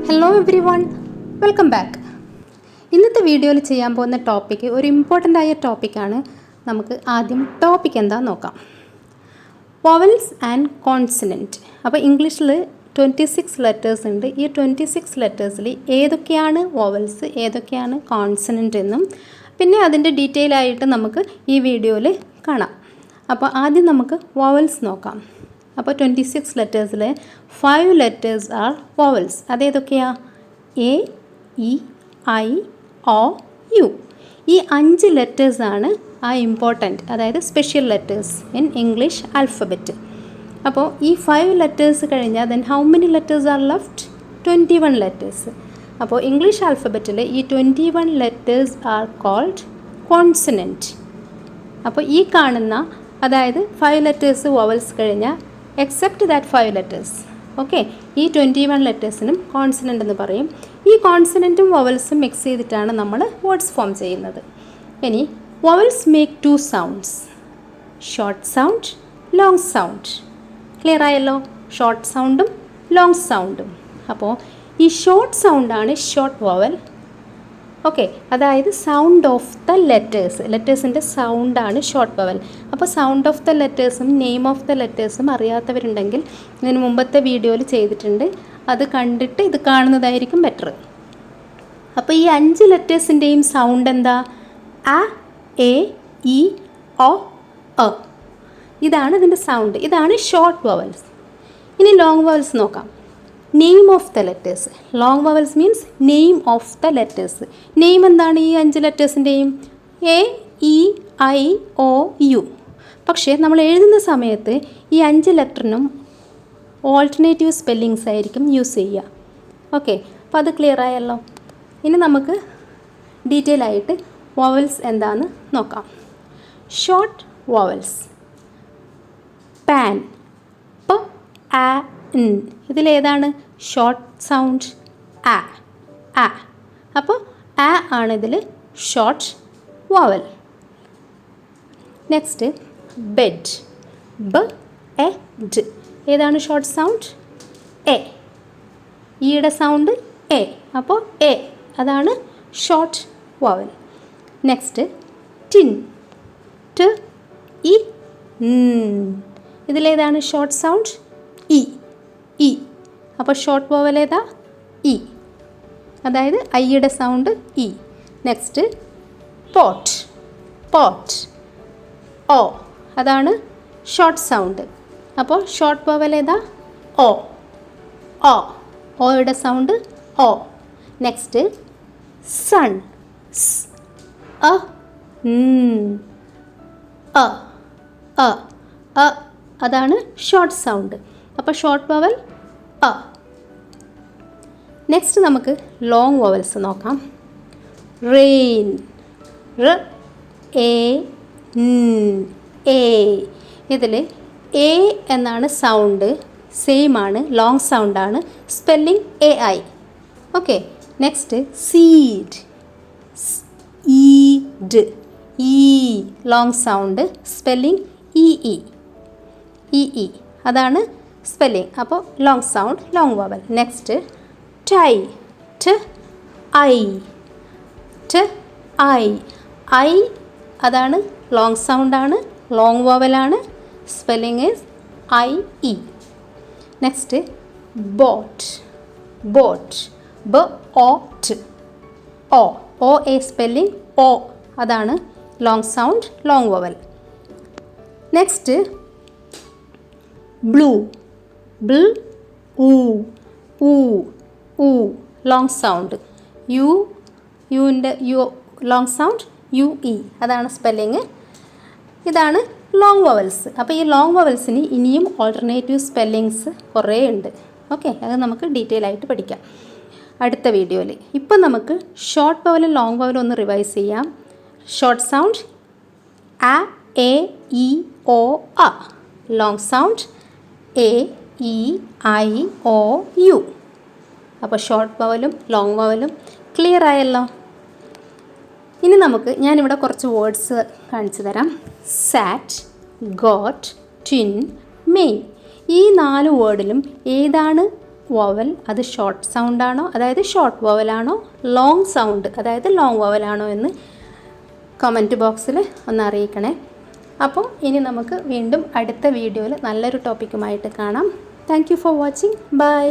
Hello every one, welcome back. ഇന്നത്തെ വീഡിയോയിൽ ചെയ്യാൻ പോകുന്ന ടോപ്പിക്ക് ഒരു ഇമ്പോർട്ടൻ്റ് ആയ ടോപ്പിക്കാണ്. നമുക്ക് ആദ്യം ടോപ്പിക് എന്താണെന്ന് നോക്കാം. Vowels and consonant. അപ്പോൾ ഇംഗ്ലീഷിൽ 26 ലെറ്റേഴ്സ് ഉണ്ട്. ഈ 26 ലെറ്റേഴ്സിൽ ഏതൊക്കെയാണ് വൊവൽസ്, ഏതൊക്കെയാണ് കോൺസണൻറ്റ് എന്നും പിന്നെ അതിൻ്റെ ഡീറ്റെയിൽ ആയിട്ട് നമുക്ക് ഈ വീഡിയോയിൽ കാണാം. അപ്പോൾ ആദ്യം നമുക്ക് വൊവൽസ് നോക്കാം. അപ്പോൾ 26 ലെറ്റേഴ്സിൽ 5 ലെറ്റേഴ്സ് ആർ വൊവൽസ്. അതേതൊക്കെയാ? A, E, I, O, U. ഈ 5 ലെറ്റേഴ്സാണ് ആ ഇമ്പോർട്ടൻറ്റ്, അതായത് special letters in English alphabet. അപ്പോൾ ഈ 5 ലെറ്റേഴ്സ് കഴിഞ്ഞാൽ then how many letters are left? 21 letters. അപ്പോൾ ഇംഗ്ലീഷ് ആൽഫബറ്റിൽ ഈ 21 ലെറ്റേഴ്സ് ആർ കോൾഡ് കോൺസണൻറ്റ്. അപ്പോൾ ഈ കാണുന്ന, അതായത് 5 ലെറ്റേഴ്സ് വൊവൽസ് കഴിഞ്ഞാൽ എക്സെപ്റ്റ് ദാറ്റ് 5 ലെറ്റേഴ്സ്, ഓക്കെ, ഈ 21 ലെറ്റേഴ്സിനും കോൺസണൻ്റ് എന്ന് പറയും. ഈ കോൺസണൻറ്റും വൊവൽസും മിക്സ് ചെയ്തിട്ടാണ് നമ്മൾ വേർഡ്സ് ഫോം ചെയ്യുന്നത്. ഇനി vowels make 2 sounds, short sound, long sound. Clear ആയല്ലോ? ഷോർട്ട് സൗണ്ടും ലോങ് സൗണ്ടും. അപ്പോൾ ഈ ഷോർട്ട് സൗണ്ടാണ് ഷോർട്ട് വൊവൽ, ഓക്കെ, അതായത് സൗണ്ട് ഓഫ് ദ ലെറ്റേഴ്സിൻ്റെ സൗണ്ടാണ് ഷോർട്ട് വൊവൽ. അപ്പോൾ സൗണ്ട് ഓഫ് ദ ലെറ്റേഴ്സും നെയിം ഓഫ് ദ ലെറ്റേഴ്സും അറിയാത്തവരുണ്ടെങ്കിൽ ഇതിന് മുമ്പത്തെ വീഡിയോയിൽ ചെയ്തിട്ടുണ്ട്, അത് കണ്ടിട്ട് ഇത് കാണുന്നതായിരിക്കും ബെറ്റർ. അപ്പോൾ ഈ 5 ലെറ്റേഴ്സിൻ്റെയും സൗണ്ട് എന്താ? അ, എ, ഇ, ഒ, എ. ഇതാണ് ഇതിൻ്റെ സൗണ്ട്. ഇതാണ് ഷോർട്ട് വൊവൽസ്. ഇനി ലോങ് വൊവൽസ് നോക്കാം. Name of the letters. Long vowels means name of the letters. Name എന്താണ് ഈ 5 ലെറ്റേഴ്സിൻ്റെയും? A, E, I, O, U. പക്ഷേ നമ്മൾ എഴുതുന്ന സമയത്ത് ഈ 5 ലെറ്ററിനും ഓൾട്ടർനേറ്റീവ് സ്പെല്ലിങ്സ് ആയിരിക്കും യൂസ് ചെയ്യുക. ഓക്കെ, അപ്പോൾ അത് ക്ലിയർ ആയല്ലോ. ഇനി നമുക്ക് ഡീറ്റെയിൽ ആയിട്ട് വൊവൽസ് എന്താണെന്ന് നോക്കാം. Short vowels. പാൻ, പ, ആ, ൻ. ഇതിലേതാണ് ഷോർട്ട് സൗണ്ട്? ആ, ആ. അപ്പോൾ ആ ആണ് ഇതിൽ ഷോർട്ട് വൊവൽ. നെക്സ്റ്റ് ബെഡ്, ബ, എ, ഡ്. ഏതാണ് ഷോർട്ട് സൗണ്ട്? എ. ഈയുടെ സൗണ്ട് എ, അപ്പോൾ എ, അതാണ് ഷോർട്ട് വൊവൽ. നെക്സ്റ്റ് ടിൻ, ട്, ഇ, ൻ. ഇതിലേതാണ് ഷോർട്ട് സൗണ്ട്? ഇ, ഇ. അപ്പോൾ ഷോർട്ട് വൊവൽ ഏതാ? ഇ, അതായത് ഐയുടെ സൗണ്ട് ഇ. നെക്സ്റ്റ് പോട്ട്, പോട്ട്, ഓ, അതാണ് ഷോർട്ട് സൗണ്ട്. അപ്പോൾ ഷോർട്ട് വൊവൽ ഏതാ? ഓ, ഓ. ഓയുടെ സൗണ്ട് ഓ. നെക്സ്റ്റ് സൺ, സ്, അ, ൻ, അ, അ, അ. അതാണ് ഷോർട്ട് സൗണ്ട്. അപ്പോൾ ഷോർട്ട് വൊവൽ അ. നെക്സ്റ്റ് നമുക്ക് ലോങ് വൊവൽസ് നോക്കാം. റെയിൻ, ർ, എ, ൻ, എ. ഇതിൽ എ എന്നാണ് സൗണ്ട്, സെയിം ആണ്, ലോങ് സൗണ്ടാണ്, spelling A I. Okay. Next seed, ഈഡ്, ഈ, long sound, spelling E E, E E, അതാണ് സ്പെല്ലിംഗ്. അപ്പോൾ long sound, long vowel. Next tie, ട്, ഐ, ട്, ഐ, ഐ, അതാണ് ലോങ് സൗണ്ടാണ്, ലോങ് വൊവലാണ്, spelling is I E. Next boat, boat, ബ, ഒ, ട്, ഓ, ഒ എ സ്പെല്ലിംഗ് ഓ, അതാണ് long sound, long vowel. Next blue, ബ്, ഊ, ഊ, ഊ, ലോങ് സൗണ്ട്, യു, യുവിൻ്റെ U, long sound U E, അതാണ് സ്പെല്ലിങ്. ഇതാണ് ലോങ് വൊവൽസ്. അപ്പോൾ ഈ ലോങ് വൊവൽസിന് ഇനിയും ഓൾട്ടർനേറ്റീവ് സ്പെല്ലിങ്സ് കുറേ ഉണ്ട്. ഓക്കെ, അത് നമുക്ക് ഡീറ്റെയിൽ ആയിട്ട് പഠിക്കാം അടുത്ത വീഡിയോയിൽ. ഇപ്പം നമുക്ക് ഷോർട്ട് വൊവലും ലോങ് വൊവലും ഒന്ന് റിവൈസ് ചെയ്യാം. ഷോർട്ട് സൗണ്ട് അ, എ, ഇ, ഒ, അ. Long sound A, E, I, O, U. അപ്പോൾ ഷോർട്ട് വൊവലും ലോങ് വൊവലും ക്ലിയർ ആയല്ലോ. ഇനി നമുക്ക്, ഞാനിവിടെ കുറച്ച് വേർഡ്സ് കാണിച്ചു തരാം. Sat, got, tin, main. ഈ 4 വേർഡിലും ഏതാണ് വോവൽ അത് ഷോർട്ട് സൗണ്ടാണോ, അതായത് ഷോർട്ട് വോവലാണോ, ലോങ് സൗണ്ട് അതായത് ലോങ് വോവലാണോ എന്ന് കമൻറ്റ് ബോക്സിൽ ഒന്ന് അറിയിക്കണേ. അപ്പോൾ ഇനി നമുക്ക് വീണ്ടും അടുത്ത വീഡിയോയിൽ നല്ലൊരു ടോപ്പിക്കുമായിട്ട് കാണാം. Thank you for watching. By.